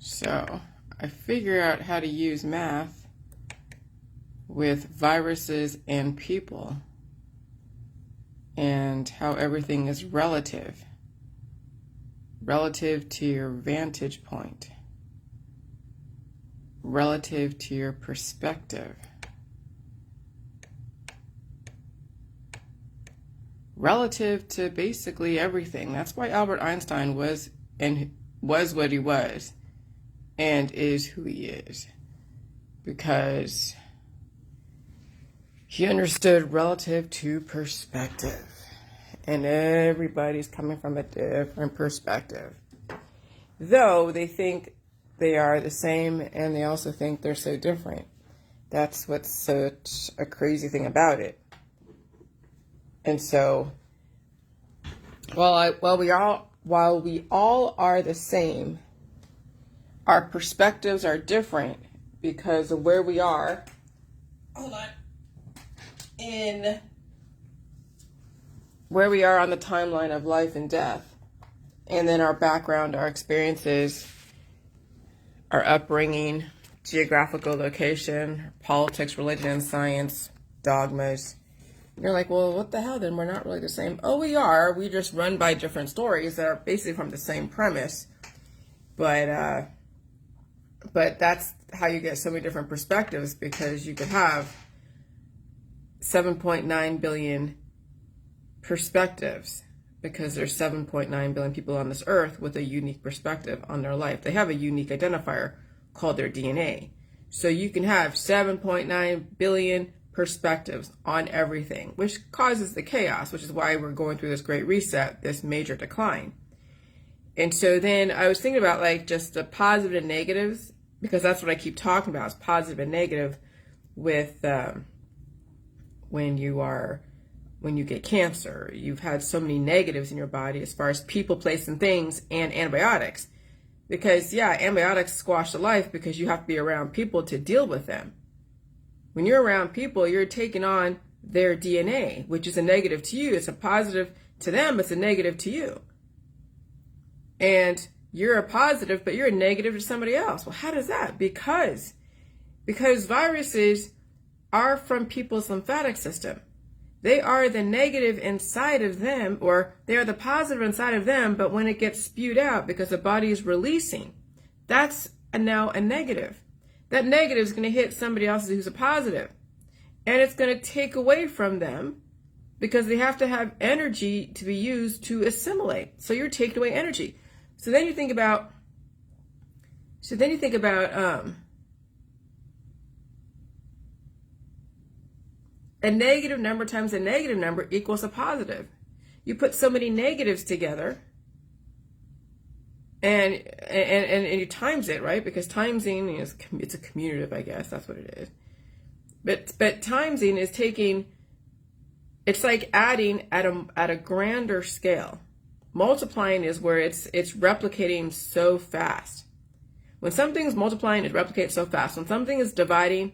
So I figure out how to use math with viruses and people and how everything is relative to your vantage point, relative to your perspective, relative to basically everything. That's why Albert Einstein was what he was and is who he is, because he understood relative to perspective, and everybody's coming from a different perspective, though they think they are the same and they also think they're so different. That's what's such a crazy thing about it. And so while we all are the same, our perspectives are different because of where we are. Hold on. In where we are on the timeline of life and death, and then our background, our experiences, our upbringing, geographical location, politics, religion, and science, dogmas. You're like, well, what the hell? Then we're not really the same. Oh, we are. We just run by different stories that are basically from the same premise. But that's how you get so many different perspectives, because you could have 7.9 billion perspectives, because there's 7.9 billion people on this earth with a unique perspective on their life. They have a unique identifier called their DNA. So you can have 7.9 billion perspectives on everything, which causes the chaos, which is why we're going through this great reset, this major decline. And so then I was thinking about like just the positive and negatives, because that's what I keep talking about, is positive and negative with when you get cancer. You've had so many negatives in your body as far as people, place, and things, and antibiotics. Because antibiotics squash the life because you have to be around people to deal with them. When you're around people, you're taking on their DNA, which is a negative to you. It's a positive to them, it's a negative to you. And you're a positive, but you're a negative to somebody else. Well, how does that? Because viruses are from people's lymphatic system. They are the negative inside of them, or they are the positive inside of them, but when it gets spewed out because the body is releasing, that's now a negative. That negative is going to hit somebody else who's a positive, and it's going to take away from them because they have to have energy to be used to assimilate. So you're taking away energy. So then you think about a negative number times a negative number equals a positive. You put so many negatives together and you times it, right? Because timesing is, it's a commutative, I guess that's what it is. But timesing is taking, it's like adding at a grander scale. Multiplying is where it's replicating so fast. When something's multiplying, it replicates so fast. When something is dividing,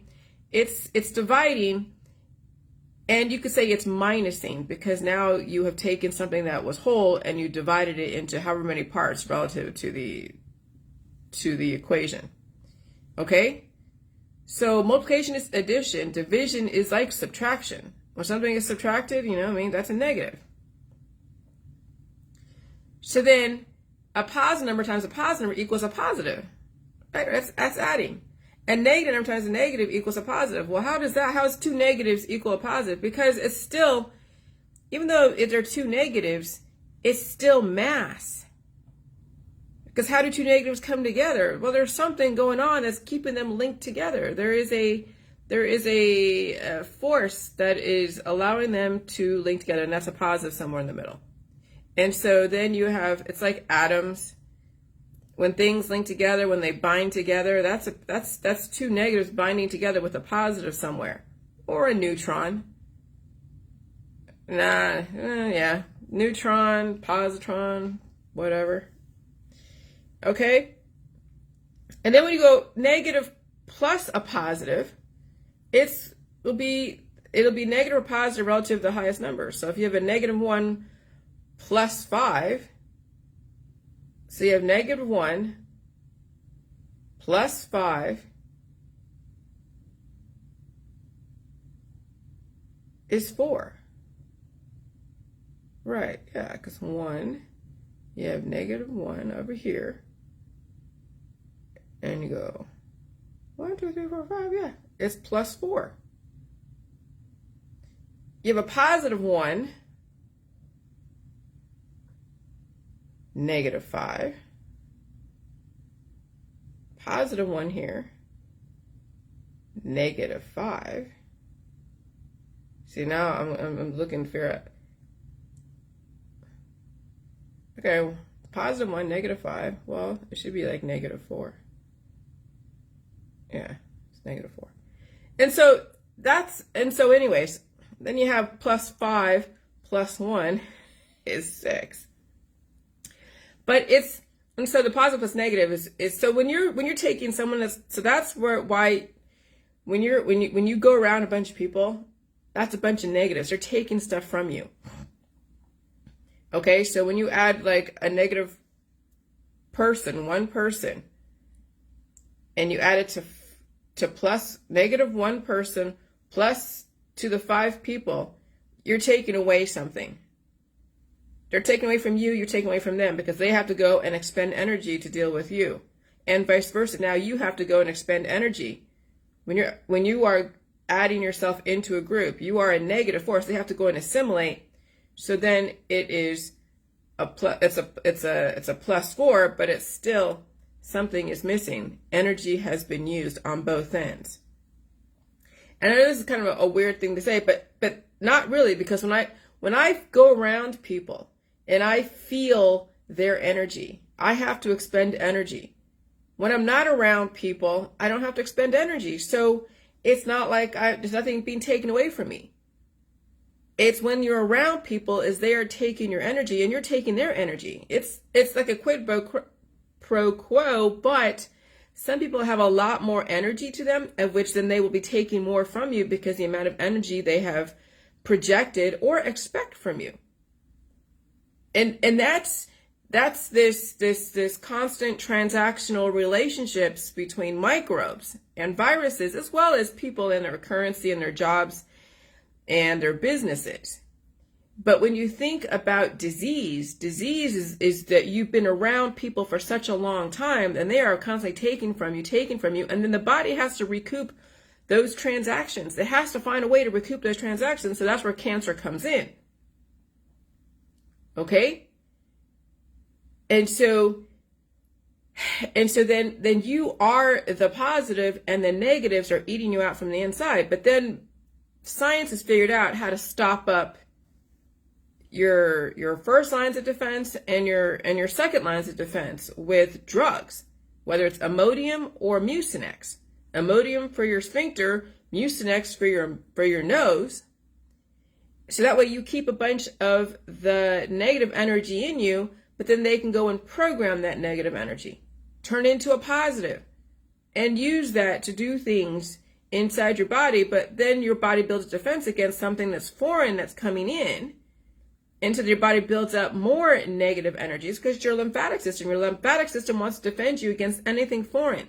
it's dividing. And you could say it's minusing, because now you have taken something that was whole and you divided it into however many parts relative to the equation. Okay? So multiplication is addition. Division is like subtraction. When something is subtracted, that's a negative. So then a positive number times a positive number equals a positive. Right? That's adding. A negative number times a negative equals a positive. Well, how is two negatives equal a positive? Because it's still, even though they're two negatives, it's still mass. Because how do two negatives come together? Well, there's something going on that's keeping them linked together. There is a force that is allowing them to link together, and that's a positive somewhere in the middle. And so then you have, it's like atoms. When things link together, when they bind together, that's two negatives binding together with a positive somewhere, or a neutron. Neutron, positron, whatever. Okay. And then when you go negative plus a positive, it'll be negative or positive relative to the highest number. So if you have a -1 plus 5. So you have -1 plus 5 is 4. Right, yeah, because 1, you have negative 1 over here. And you go 1, 2, 3, 4, 5, yeah, it's plus 4. You have a positive 1, negative 5. Positive 1 here, negative 5. See, now I'm looking for okay, positive 1, negative 5. Well, it should be like negative 4. Yeah, it's negative 4. And so anyways, then you have plus 5 plus 1 is 6. But and so the positive plus negative is so when you're taking someone that's why when you go around a bunch of people, that's a bunch of negatives. They're taking stuff from you. Okay, so when you add like a negative person, one person, and you add it to plus negative one person plus to the 5 people, you're taking away something. They're taking away from you, you're taking away from them, because they have to go and expend energy to deal with you. And vice versa. Now you have to go and expend energy. When you are adding yourself into a group, you are a negative force. They have to go and assimilate. So then it is it's a plus 4, but it's still something is missing. Energy has been used on both ends. And I know this is kind of a weird thing to say, but not really, because when I go around people and I feel their energy, I have to expend energy. When I'm not around people, I don't have to expend energy. So it's not like there's nothing being taken away from me. It's when you're around people is they are taking your energy and you're taking their energy. It's like a quid pro quo, but some people have a lot more energy to them, of which then they will be taking more from you because the amount of energy they have projected or expect from you. And that's this constant transactional relationships between microbes and viruses, as well as people and their currency and their jobs and their businesses. But when you think about disease is that you've been around people for such a long time and they are constantly taking from you, and then the body has to recoup those transactions. It has to find a way to recoup those transactions. So that's where cancer comes in. Okay? And so then you are the positive and the negatives are eating you out from the inside. But then science has figured out how to stop up your first lines of defense and your second lines of defense with drugs, whether it's Imodium or Mucinex. Imodium for your sphincter, Mucinex for your nose. So that way you keep a bunch of the negative energy in you, but then they can go and program that negative energy, turn into a positive, and use that to do things inside your body. But then your body builds a defense against something that's foreign that's coming in. And so your body builds up more negative energies because it's your lymphatic system. Your lymphatic system wants to defend you against anything foreign.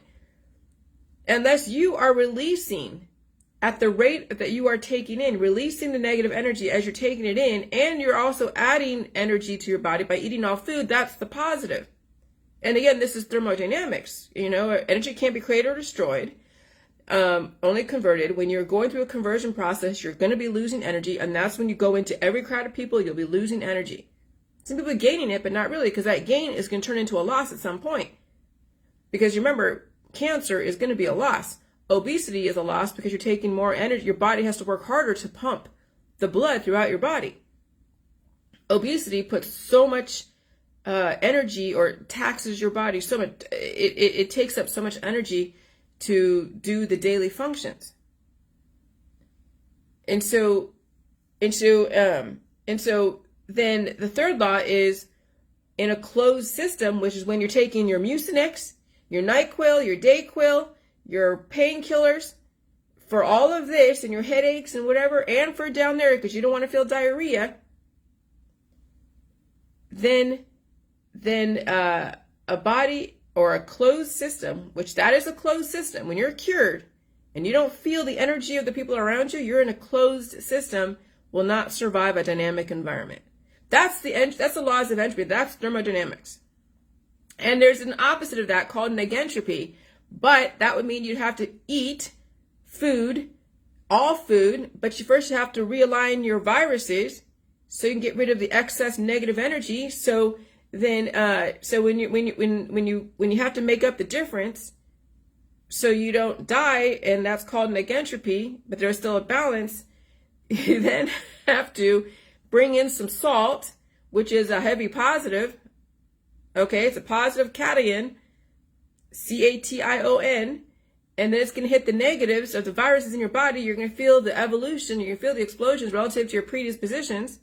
Unless you are releasing at the rate that you are taking in, releasing the negative energy as you're taking it in, and you're also adding energy to your body by eating all food, that's the positive. And again, this is thermodynamics. Energy can't be created or destroyed, only converted. When you're going through a conversion process, you're going to be losing energy, and that's when you go into every crowd of people, you'll be losing energy. Some people are gaining it, but not really, because that gain is going to turn into a loss at some point. Because remember, cancer is going to be a loss. Obesity is a loss because you're taking more energy. Your body has to work harder to pump the blood throughout your body. Obesity puts so much energy, or taxes your body so much. It takes up so much energy to do the daily functions. And so then the third law is in a closed system, which is when you're taking your Mucinex, your NyQuil, your Dayquil, your painkillers for all of this and your headaches and whatever, and for down there because you don't want to feel diarrhea, then a body or a closed system, which that is a closed system. When you're cured and you don't feel the energy of the people around you, you're in a closed system, will not survive a dynamic environment. That's the laws of entropy. That's thermodynamics. And there's an opposite of that called negentropy, but that would mean you'd have to eat food, all food, but you first have to realign your viruses so you can get rid of the excess negative energy. So then, so when you have to make up the difference, so you don't die, and that's called negentropy, but there's still a balance. You then have to bring in some salt, which is a heavy positive. Okay, it's a positive cation, cation, and then it's going to hit the negatives of the viruses in your body. You're going to feel the evolution. You're going to feel the explosions relative to your predispositions.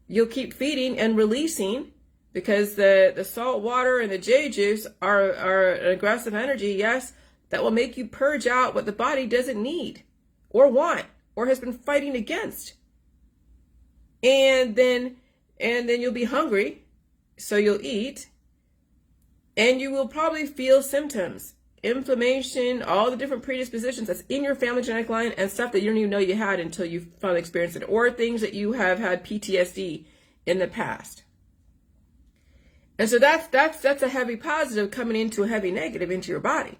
You'll keep feeding and releasing because the salt water and the J juice are an aggressive energy, yes, that will make you purge out what the body doesn't need or want or has been fighting against. And then you'll be hungry, so you'll eat, and you will probably feel symptoms, inflammation, all the different predispositions that's in your family genetic line and stuff that you don't even know you had until you finally experienced it, or things that you have had PTSD in the past. And so that's a heavy positive coming into a heavy negative into your body.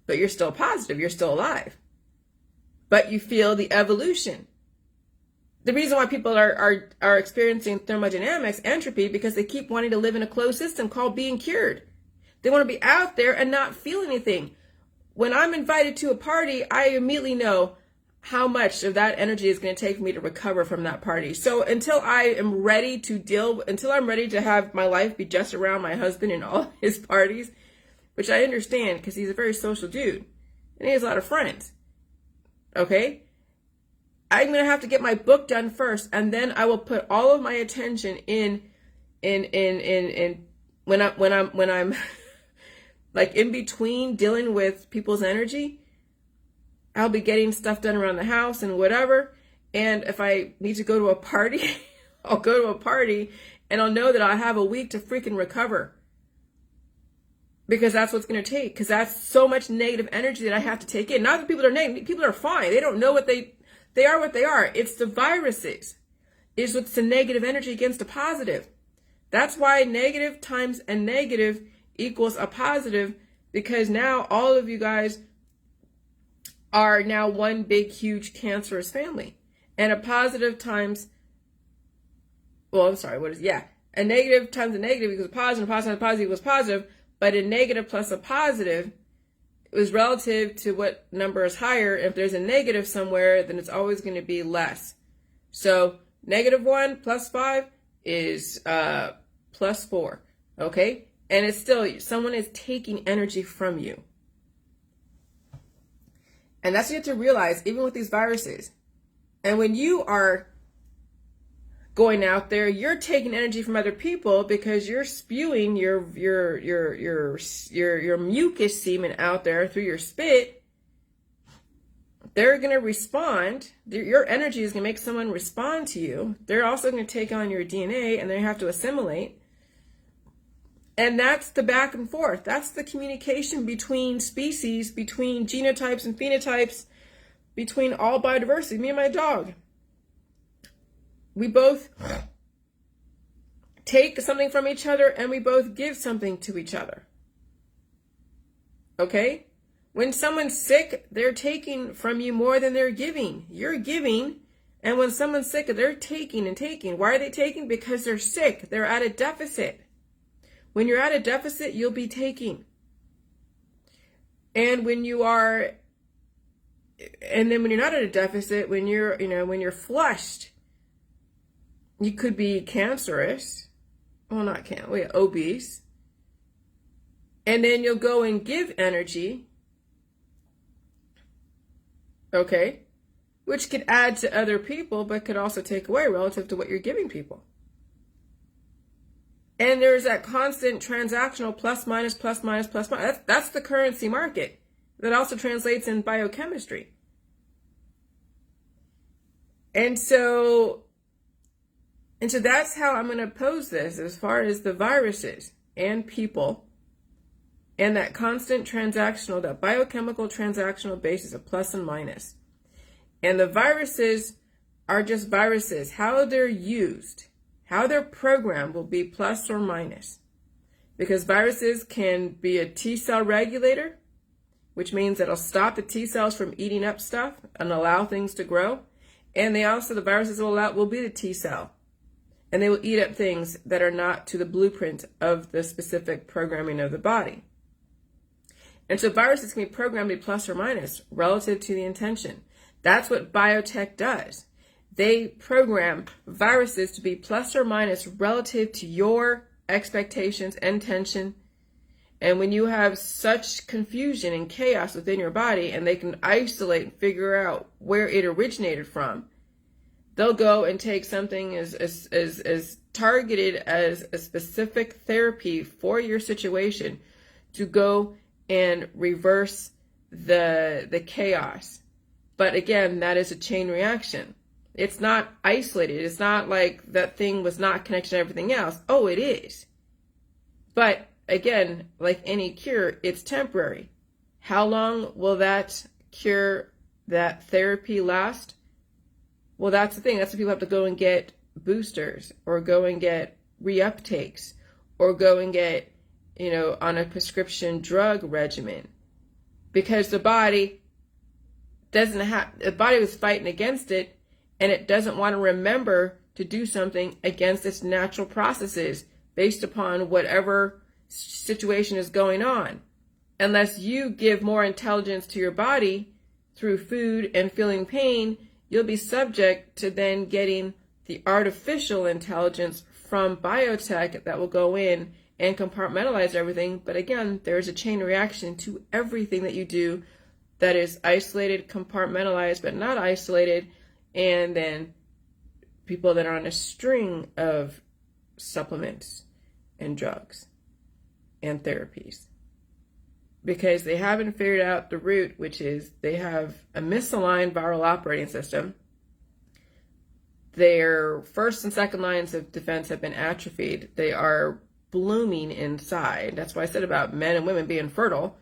But you're still positive, you're still alive. But you feel the evolution. The reason why people are experiencing thermodynamics, entropy, because they keep wanting to live in a closed system called being cured. They want to be out there and not feel anything. When I'm invited to a party, I immediately know how much of that energy is going to take for me to recover from that party. So until I'm ready to have my life be just around my husband and all his parties, which I understand because he's a very social dude and he has a lot of friends. Okay? I'm going to have to get my book done first, and then I will put all of my attention in when I'm like in between dealing with people's energy. I'll be getting stuff done around the house and whatever. And if I need to go to a party, I'll go to a party, and I'll know that I have a week to freaking recover. Because that's what's going to take. Because that's so much negative energy that I have to take in. Not that people are negative. People are fine. They don't know what they are what they are. It's the viruses. It's what's the negative energy against a positive. That's why negative times a negative equals a positive. Because now all of you guys are now one big, huge, cancerous family. And a positive times, a negative times a negative equals a positive, and a positive times a positive equals positive. But a negative plus a positive is relative to what number is higher. If there's a negative somewhere, then it's always going to be less. So -1 plus 5 is plus 4. Okay? And it's still, someone is taking energy from you. And that's what you have to realize, even with these viruses. And when you are going out there, you're taking energy from other people because you're spewing your mucus semen out there through your spit. They're going to respond. Your energy is going to make someone respond to you. They're also going to take on your DNA, and they have to assimilate. And that's the back and forth. That's the communication between species, between genotypes and phenotypes, between all biodiversity. Me and my dog. We both take something from each other, and we both give something to each other. Okay? When someone's sick, they're taking from you more than they're giving. You're giving, and when someone's sick, they're taking and taking. Why are they taking? Because they're sick. They're at a deficit. When you're at a deficit, you'll be taking. And when you are, and then when you're not at a deficit, when you're flushed, you could be cancerous. Well, obese. And then you'll go and give energy. Okay? Which could add to other people, but could also take away relative to what you're giving people. And there's that constant transactional plus minus, plus minus, plus minus. That's the currency market. That also translates in biochemistry. And so that's how I'm going to pose this as far as the viruses and people. And that constant transactional, that biochemical transactional basis of plus and minus. And the viruses are just viruses. How they're used, how they're programmed will be plus or minus. Because viruses can be a T cell regulator, which means it'll stop the T cells from eating up stuff and allow things to grow. And the viruses will be the T cell. And they will eat up things that are not to the blueprint of the specific programming of the body. And so viruses can be programmed to be plus or minus relative to the intention. That's what biotech does. They program viruses to be plus or minus relative to your expectations and intention. And when you have such confusion and chaos within your body, and they can isolate and figure out where it originated from, they'll go and take something as targeted as a specific therapy for your situation to go and reverse the chaos. But again, that is a chain reaction. It's not isolated. It's not like that thing was not connected to everything else. Oh, it is. But again, like any cure, it's temporary. How long will that cure, that therapy last? Well, that's the thing. That's why people have to go and get boosters or go and get reuptakes or go and get, on a prescription drug regimen, because the body was fighting against it, and it doesn't want to remember to do something against its natural processes based upon whatever situation is going on. Unless you give more intelligence to your body through food and feeling pain, you'll be subject to then getting the artificial intelligence from biotech that will go in and compartmentalize everything. But again, there's a chain reaction to everything that you do that is isolated, compartmentalized, but not isolated. And then people that are on a string of supplements and drugs and therapies, because they haven't figured out the root, which is they have a misaligned viral operating system. Their first and second lines of defense have been atrophied. They are blooming inside. That's why I said about men and women being fertile.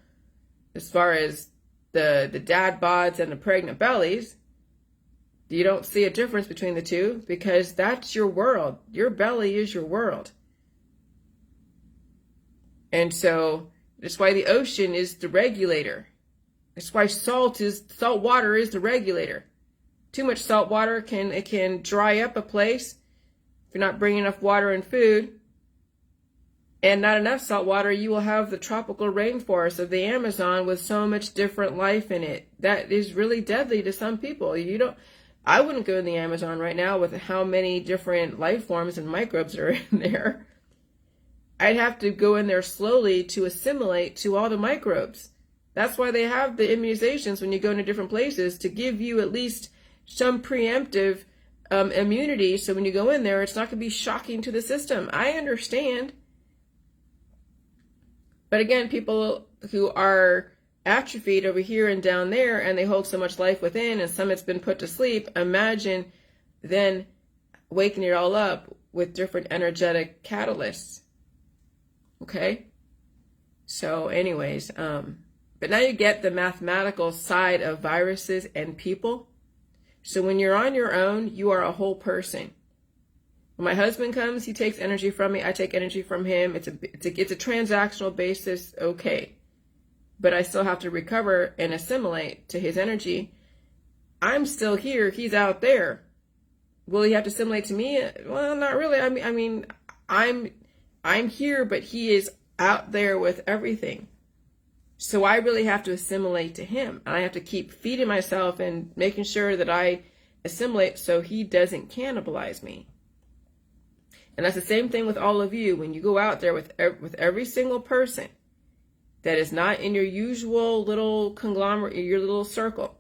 As far as the dad bods and the pregnant bellies, you don't see a difference between the two, because that's your world. Your belly is your world. And so that's why the ocean is the regulator. That's why salt water is the regulator. Too much salt water can dry up a place if you're not bringing enough water and food. And not enough salt water, you will have the tropical rainforest of the Amazon with so much different life in it. That is really deadly to some people. I wouldn't go in the Amazon right now with how many different life forms and microbes are in there. I'd have to go in there slowly to assimilate to all the microbes. That's why they have the immunizations when you go into different places, to give you at least some preemptive immunity. So when you go in there, it's not going to be shocking to the system. I understand. But again, people who are atrophied over here and down there, and they hold so much life within, and some it's been put to sleep, imagine then waking it all up with different energetic catalysts. Okay? So anyways, but now you get the mathematical side of viruses and people. So when you're on your own, you are a whole person. When my husband comes, he takes energy from me. I take energy from him. It's a transactional basis, okay. But I still have to recover and assimilate to his energy. I'm still here. He's out there. Will he have to assimilate to me? Well, not really. I mean, I'm here, but he is out there with everything. So I really have to assimilate to him. And I have to keep feeding myself and making sure that I assimilate so he doesn't cannibalize me. And that's the same thing with all of you. When you go out there with every single person that is not in your usual little conglomerate, your little circle,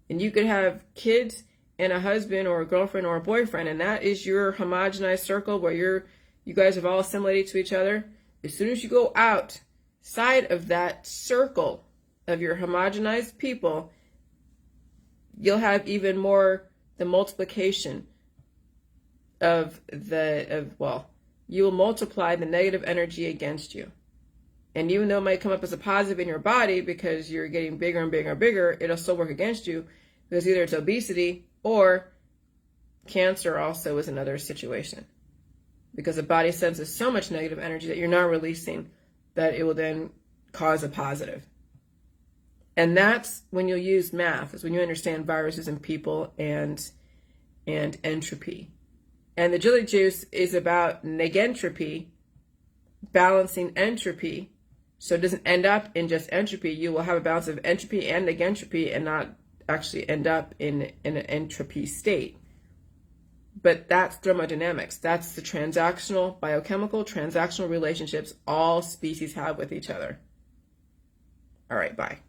and you could have kids and a husband or a girlfriend or a boyfriend, and that is your homogenized circle where you guys have all assimilated to each other. As soon as you go outside of that circle of your homogenized people, you'll have even more the multiplication you will multiply the negative energy against you. And even though it might come up as a positive in your body because you're getting bigger and bigger and bigger, it'll still work against you because either it's obesity or cancer also is another situation. Because the body senses so much negative energy that you're not releasing that it will then cause a positive. And that's when you'll use math, is when you understand viruses in people and entropy. And the Agility Juice is about negentropy, balancing entropy, so it doesn't end up in just entropy. You will have a balance of entropy and negentropy and not actually end up in an entropy state. But that's thermodynamics. That's the transactional, biochemical, transactional relationships all species have with each other. All right, bye.